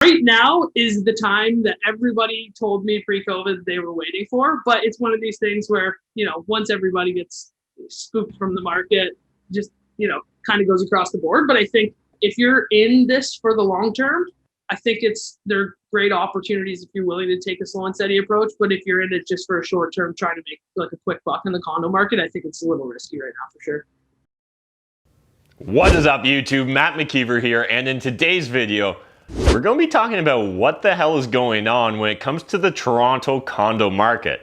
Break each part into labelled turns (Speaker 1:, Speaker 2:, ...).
Speaker 1: Right now is the time that everybody told me pre-COVID they were waiting for, but it's one of these things where, once everybody gets spooked from the market, just, kind of goes across the board. But I think if you're in this for the long term, I think they're great opportunities if you're willing to take a slow and steady approach. But if you're in it just for a short term, trying to make like a quick buck in the condo market, I think it's a little risky right now for sure.
Speaker 2: What is up, YouTube? Matt McKeever here, and in today's video, we're going to be talking about what the hell is going on when it comes to the Toronto condo market.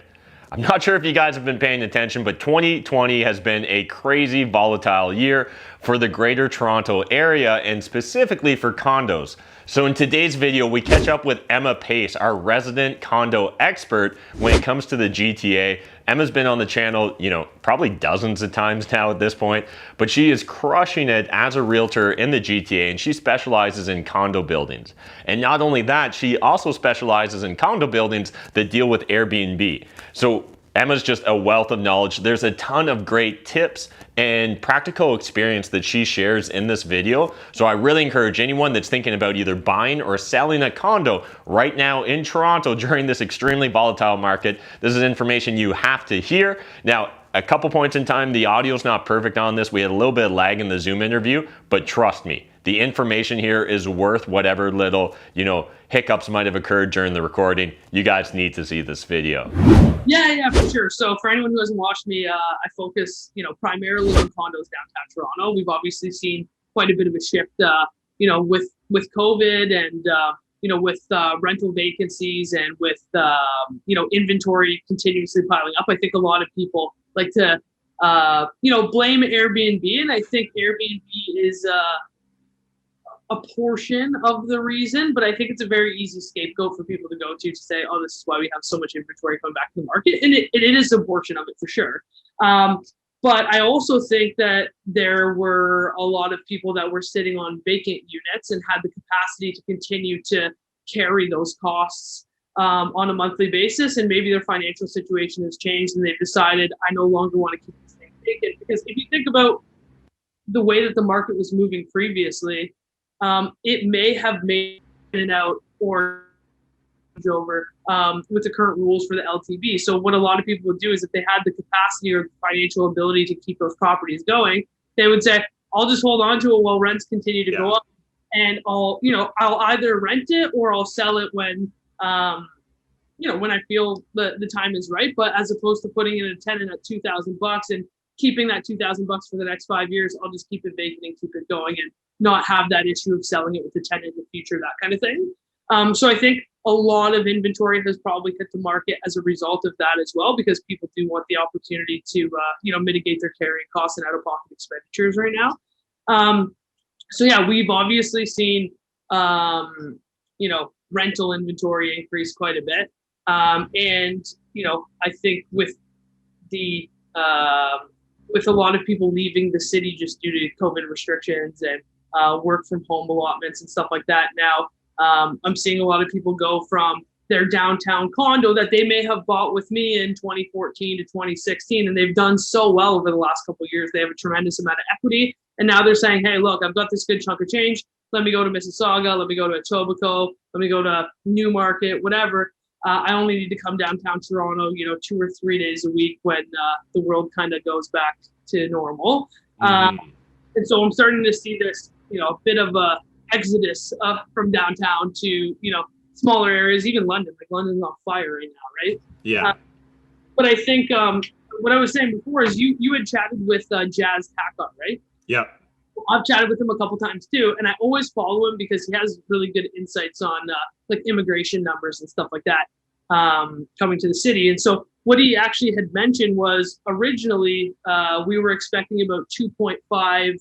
Speaker 2: I'm not sure if you guys have been paying attention, but 2020 has been a crazy volatile year for the Greater Toronto area and specifically for condos. So in today's video, we catch up with Emma Pace, our resident condo expert when it comes to the GTA. Emma's been on the channel, probably dozens of times now at this point, but she is crushing it as a realtor in the GTA, and she specializes in condo buildings. And not only that, she also specializes in condo buildings that deal with Airbnb. So Emma's just a wealth of knowledge. There's a ton of great tips and practical experience that she shares in this video. So I really encourage anyone that's thinking about either buying or selling a condo right now in Toronto during this extremely volatile market. This is information you have to hear. Now, a couple points in time, the audio's not perfect on this. We had a little bit of lag in the Zoom interview, but trust me, the information here is worth whatever little, hiccups might have occurred during the recording. You guys need to see this video.
Speaker 1: Yeah, for sure. So for anyone who hasn't watched me, I focus, primarily on condos downtown Toronto. We've obviously seen quite a bit of a shift, with COVID and, with rental vacancies and with, inventory continuously piling up. I think a lot of people like to, blame Airbnb. And I think Airbnb is a portion of the reason, but I think it's a very easy scapegoat for people to go to say, oh, this is why we have so much inventory coming back to the market. And it is a portion of it for sure. But I also think that there were a lot of people that were sitting on vacant units and had the capacity to continue to carry those costs on a monthly basis. And maybe their financial situation has changed and they've decided, I no longer want to keep this thing vacant. Because if you think about the way that the market was moving previously, it may have made it out or over with the current rules for the LTV. So what a lot of people would do is if they had the capacity or the financial ability to keep those properties going, they would say, I'll just hold on to it while rents continue to go up, and I'll either rent it or I'll sell it when when I feel the time is right. But as opposed to putting in a tenant at $2,000 and keeping that $2,000 for the next 5 years, I'll just keep it vacant and keep it going and not have that issue of selling it with the tenant in the future, that kind of thing. So I think a lot of inventory has probably hit the market as a result of that as well, because people do want the opportunity to, mitigate their carrying costs and out-of-pocket expenditures right now. So yeah, we've obviously seen, rental inventory increase quite a bit. And, I think with a lot of people leaving the city just due to COVID restrictions and work from home allotments and stuff like that. Now, I'm seeing a lot of people go from their downtown condo that they may have bought with me in 2014 to 2016, and they've done so well over the last couple of years. They have a tremendous amount of equity, and now they're saying, hey, look, I've got this good chunk of change. Let me go to Mississauga. Let me go to Etobicoke. Let me go to Newmarket, whatever. I only need to come downtown Toronto, 2 or 3 days a week when the world kind of goes back to normal. And so I'm starting to see this, a bit of a exodus from downtown to, smaller areas, even London. Like London's on fire right now, right?
Speaker 2: Yeah.
Speaker 1: But I think what I was saying before is you had chatted with Jazz Tackon, right?
Speaker 2: Yeah.
Speaker 1: I've chatted with him a couple times too, and I always follow him because he has really good insights on like immigration numbers and stuff like that coming to the city. And so what he actually had mentioned was originally we were expecting about 2.5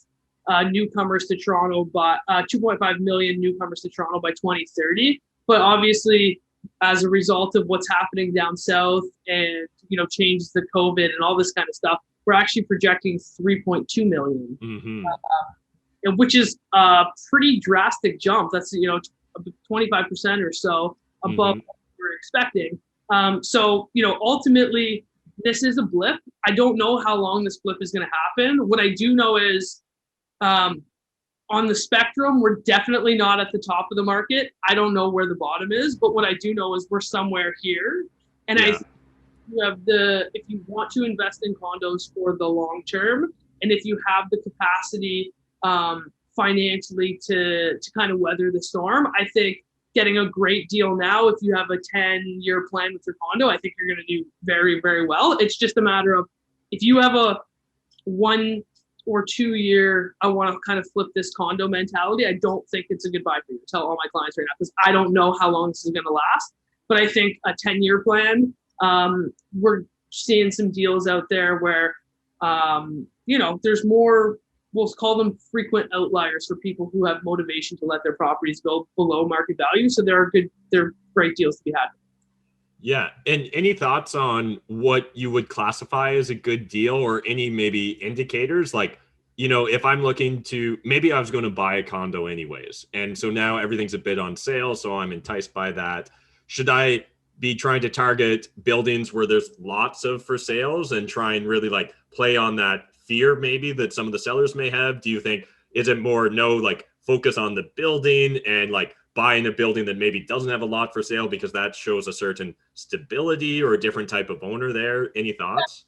Speaker 1: newcomers to Toronto by 2.5 million newcomers to Toronto by 2030. But obviously, as a result of what's happening down south and changes to COVID and all this kind of stuff, we're actually projecting 3.2 million, which is a pretty drastic jump. That's 25% or so above what we're expecting. So ultimately, this is a blip. I don't know how long this blip is going to happen. What I do know is on the spectrum, we're definitely not at the top of the market. I don't know where the bottom is, but what I do know is we're somewhere here. And
Speaker 2: Yeah.
Speaker 1: you have if you want to invest in condos for the long term, and if you have the capacity financially to kind of weather the storm, I think getting a great deal now, if you have a 10-year plan with your condo, I think you're going to do very, very well. It's just a matter of, if you have a 1 or 2 year, I want to kind of flip this condo mentality, I don't think it's a good buy for you. I tell all my clients right now, because I don't know how long this is going to last. But I think a 10-year plan, we're seeing some deals out there where, there's more, we'll call them frequent outliers, for people who have motivation to let their properties go below market value. So they're great deals to be had.
Speaker 2: Yeah. And any thoughts on what you would classify as a good deal, or any maybe indicators? Like, if I'm looking to, maybe I was going to buy a condo anyways, and so now everything's a bit on sale, so I'm enticed by that. Should I be trying to target buildings where there's lots of for sales and try and really like play on that fear maybe that some of the sellers may have? Do you think, is it more focus on the building and like buying a building that maybe doesn't have a lot for sale because that shows a certain stability or a different type of owner there? Any thoughts?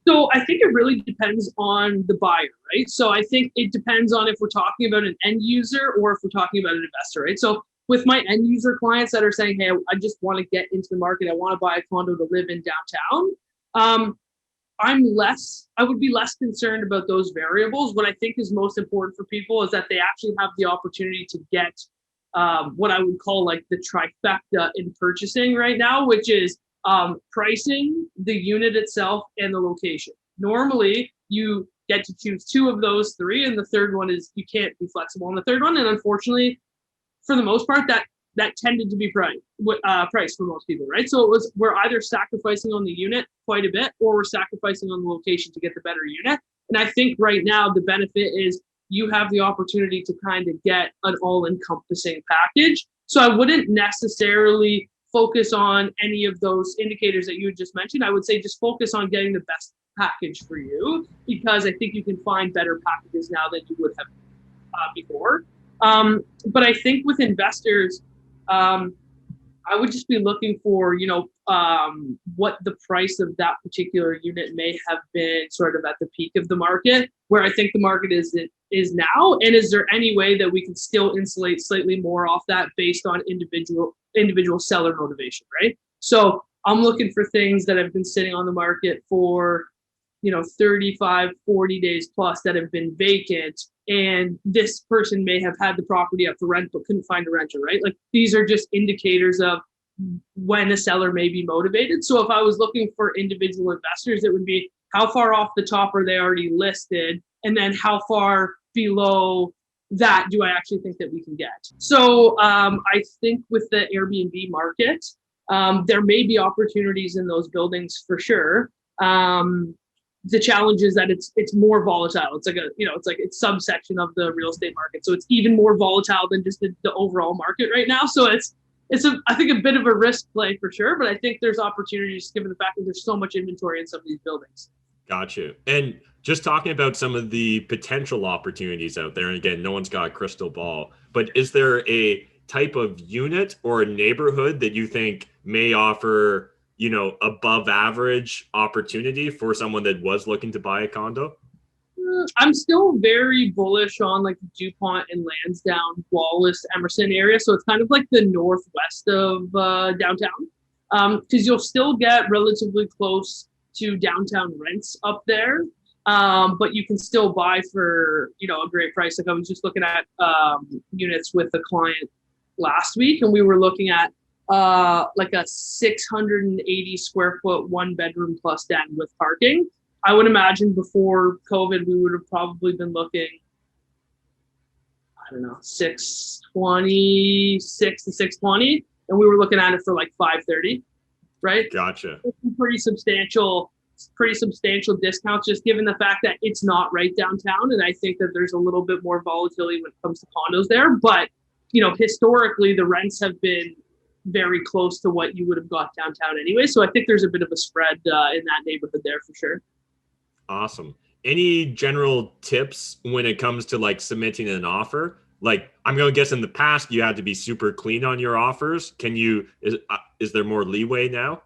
Speaker 1: So I think it really depends on the buyer, right? So I think it depends on if we're talking about an end user or if we're talking about an investor, right? So with my end user clients that are saying, hey, I just want to get into the market, I want to buy a condo to live in downtown, I would be less concerned about those variables. What I think is most important for people is that they actually have the opportunity to get what I would call like the trifecta in purchasing right now, which is pricing, the unit itself, and the location. Normally, you get to choose 2 of those 3, and the third one is you can't be flexible on the third one. And unfortunately, for the most part, that tended to be price for most people, right? So we're either sacrificing on the unit quite a bit, or we're sacrificing on the location to get the better unit. And I think right now the benefit is you have the opportunity to kind of get an all-encompassing package. So I wouldn't necessarily focus on any of those indicators that you just mentioned. I would say just focus on getting the best package for you, because I think you can find better packages now than you would have before. But I think with investors, I would just be looking for, what the price of that particular unit may have been sort of at the peak of the market, where I think the market is now, and is there any way that we can still insulate slightly more off that based on individual seller motivation, right? So I'm looking for things that have been sitting on the market for 35, 40 days plus, that have been vacant, and this person may have had the property up for rent but couldn't find a renter, right? Like, these are just indicators of when a seller may be motivated. So if I was looking for individual investors, it would be how far off the top are they already listed, and then how far below that do I actually think that we can get. So I think with the Airbnb market, there may be opportunities in those buildings for sure. The challenge is that it's more volatile. It's like it's subsection of the real estate market, so it's even more volatile than just the overall market right now. So I think a bit of a risk play for sure, but I think there's opportunities given the fact that there's so much inventory in some of these buildings.
Speaker 2: Gotcha. And just talking about some of the potential opportunities out there, and again, no one's got a crystal ball, but is there a type of unit or a neighborhood that you think may offer, above average opportunity for someone that was looking to buy a condo?
Speaker 1: I'm still very bullish on like the DuPont and Lansdowne, Wallace, Emerson area. So it's kind of like the northwest of downtown, because you'll still get relatively close to downtown rents up there, but you can still buy for a great price. Like, I was just looking at units with a client last week, and we were looking at like a 680 square foot 1-bedroom plus den with parking. I would imagine before COVID, we would have probably been looking, I don't know, 626 to 620, and we were looking at it for like 530, right?
Speaker 2: Gotcha.
Speaker 1: Pretty substantial discounts, just given the fact that it's not right downtown, and I think that there's a little bit more volatility when it comes to condos there. But historically, the rents have been very close to what you would have got downtown anyway. So I think there's a bit of a spread in that neighborhood there for sure.
Speaker 2: Awesome. any general tips when it comes to like submitting an offer? Like, I'm going to guess in the past you had to be super clean on your offers. Is there more leeway now?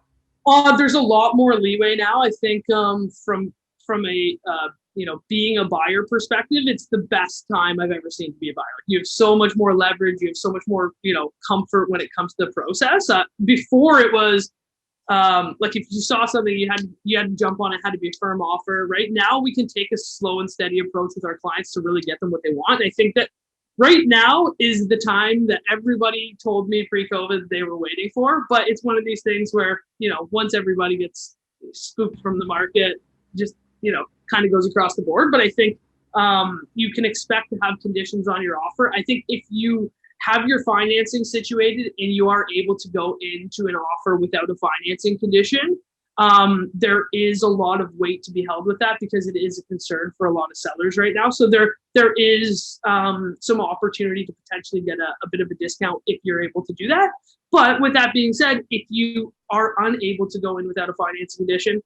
Speaker 1: There's a lot more leeway now. I think from a being a buyer perspective, it's the best time I've ever seen to be a buyer. You have so much more leverage. You have so much more comfort when it comes to the process. Before it was like if you saw something, you had to jump on it. Had to be a firm offer. Right now, we can take a slow and steady approach with our clients to really get them what they want. I think that right now is the time that everybody told me pre-COVID they were waiting for. But it's one of these things where, once everybody gets spooked from the market, just, kind of goes across the board. But I think you can expect to have conditions on your offer. I think if you have your financing situated and you are able to go into an offer without a financing condition, there is a lot of weight to be held with that because it is a concern for a lot of sellers right now. So there is some opportunity to potentially get a bit of a discount if you're able to do that. But with that being said, if you are unable to go in without a financing condition,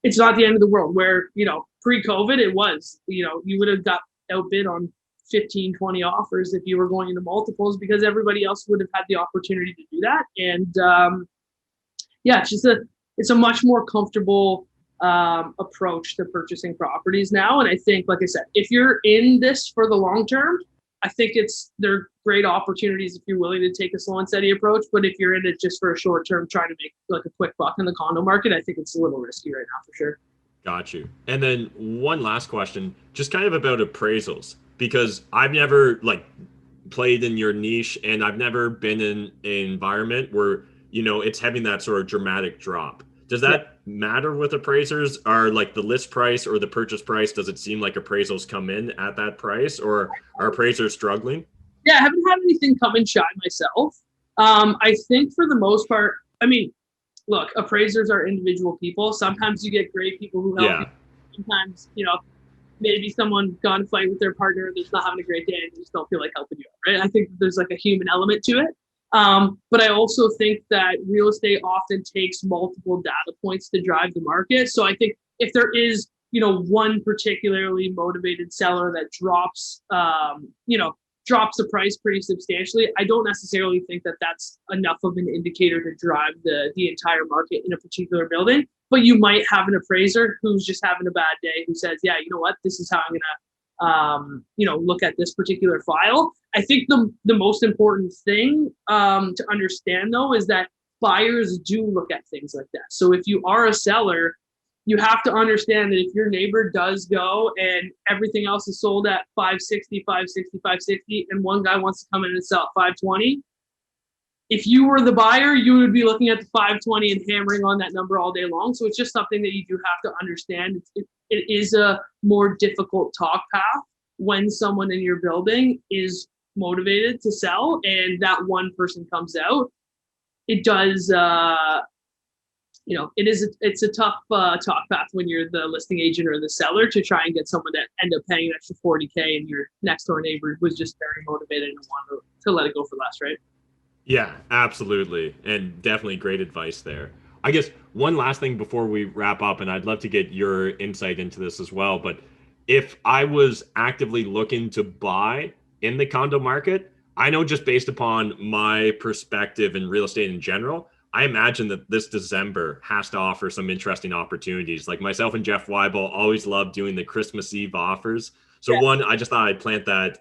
Speaker 1: it's not the end of the world. Where, pre-COVID, it was, you would have got outbid on 15, 20 offers if you were going into multiples because everybody else would have had the opportunity to do that. And it's a much more comfortable approach to purchasing properties now. And I think, like I said, if you're in this for the long term, I think they're great opportunities if you're willing to take a slow and steady approach. But if you're in it just for a short term, trying to make like a quick buck in the condo market, I think it's a little risky right now for sure.
Speaker 2: Got you. And then one last question, just kind of about appraisals, because I've never like played in your niche and I've never been in an environment where, it's having that sort of dramatic drop. Does that matter with appraisers? Are like the list price or the purchase price, does it seem like appraisals come in at that price, or are appraisers struggling?
Speaker 1: Yeah, I haven't had anything come in shy myself. I think for the most part, I mean, look, appraisers are individual people. Sometimes you get great people who help you. Sometimes, maybe someone got in a fight with their partner, they're just not having a great day and they just don't feel like helping you out, right? I think there's like a human element to it. But I also think that real estate often takes multiple data points to drive the market. So I think if there is, one particularly motivated seller that drops the price pretty substantially, I don't necessarily think that that's enough of an indicator to drive the entire market in a particular building. But you might have an appraiser who's just having a bad day who says, yeah, you know what, this is how I'm going to look at this particular file. I think the most important thing to understand, though, is that buyers do look at things like that. So if you are a seller, you have to understand that if your neighbor does go and everything else is sold at 560, 560, 560, and one guy wants to come in and sell at 520, if you were the buyer, you would be looking at the 520 and hammering on that number all day long. So it's just something that you do have to understand. It is a more difficult talk path when someone in your building is motivated to sell and that one person comes out. It does, it's a tough talk path when you're the listing agent or the seller to try and get someone to end up paying an extra 40K and your next door neighbor was just very motivated and wanted to let it go for less, right?
Speaker 2: Yeah, absolutely. And definitely great advice there. I guess one last thing before we wrap up, and I'd love to get your insight into this as well, but if I was actively looking to buy in the condo market, I know just based upon my perspective in real estate in general, I imagine that this December has to offer some interesting opportunities. Like myself and Jeff Weibel always love doing the Christmas Eve offers. So one, I just thought I'd plant that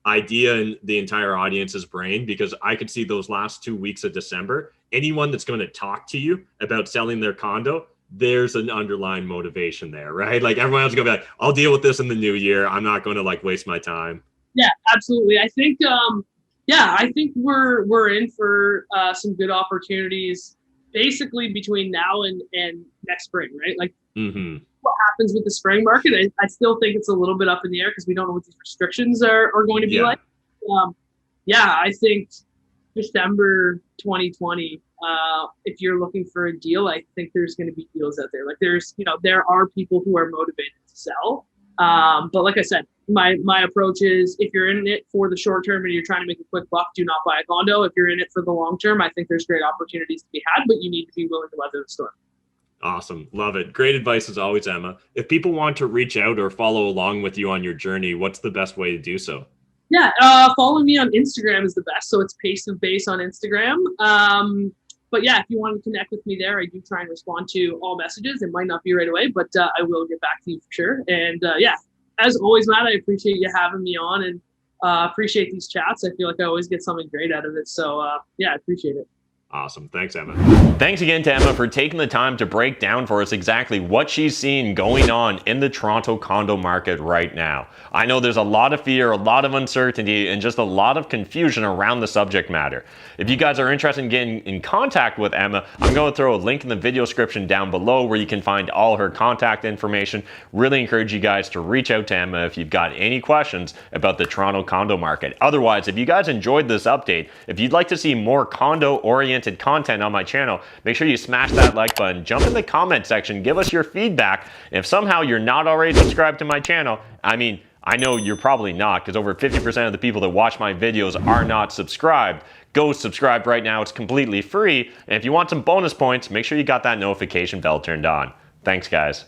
Speaker 2: idea in the entire audience's brain, because I could see those last 2 weeks of December, anyone that's going to talk to you about selling their condo, there's an underlying motivation there, right? Like everyone else is going to be like, I'll deal with this in the new year. I'm not going to like waste my time.
Speaker 1: Yeah, absolutely. I think, I think we're in for some good opportunities basically between now and next spring, right? Like what happens with the spring market, I still think it's a little bit up in the air because we don't know what these restrictions are going to be like. I think December 2020, if you're looking for a deal, I think there's going to be deals out there. Like there are people who are motivated to sell. But like I said, my approach is if you're in it for the short term and you're trying to make a quick buck, do not buy a condo. If you're in it for the long term, I think there's great opportunities to be had, but you need to be willing to weather the storm.
Speaker 2: Awesome. Love it. Great advice as always, Emma. If people want to reach out or follow along with you on your journey, what's the best way to do so?
Speaker 1: Yeah, following me on Instagram is the best. So it's Pace of Base on Instagram. But yeah, if you want to connect with me there, I do try and respond to all messages. It might not be right away, but I will get back to you for sure. And yeah, as always, Matt, I appreciate you having me on and appreciate these chats. I feel like I always get something great out of it. So yeah, I appreciate it.
Speaker 2: Awesome. Thanks, Emma. Thanks again to Emma for taking the time to break down for us exactly what she's seeing going on in the Toronto condo market right now. I know there's a lot of fear, a lot of uncertainty, and just a lot of confusion around the subject matter. If you guys are interested in getting in contact with Emma, I'm going to throw a link in the video description down below where you can find all her contact information. Really encourage you guys to reach out to Emma if you've got any questions about the Toronto condo market. Otherwise, if you guys enjoyed this update, if you'd like to see more condo-oriented content on my channel, make sure you smash that like button, jump in the comment section, give us your feedback. And if somehow you're not already subscribed to my channel, I mean, I know you're probably not, because over 50% of the people that watch my videos are not subscribed. Go subscribe right now, it's completely free. And if you want some bonus points, make sure you got that notification bell turned on. Thanks, guys.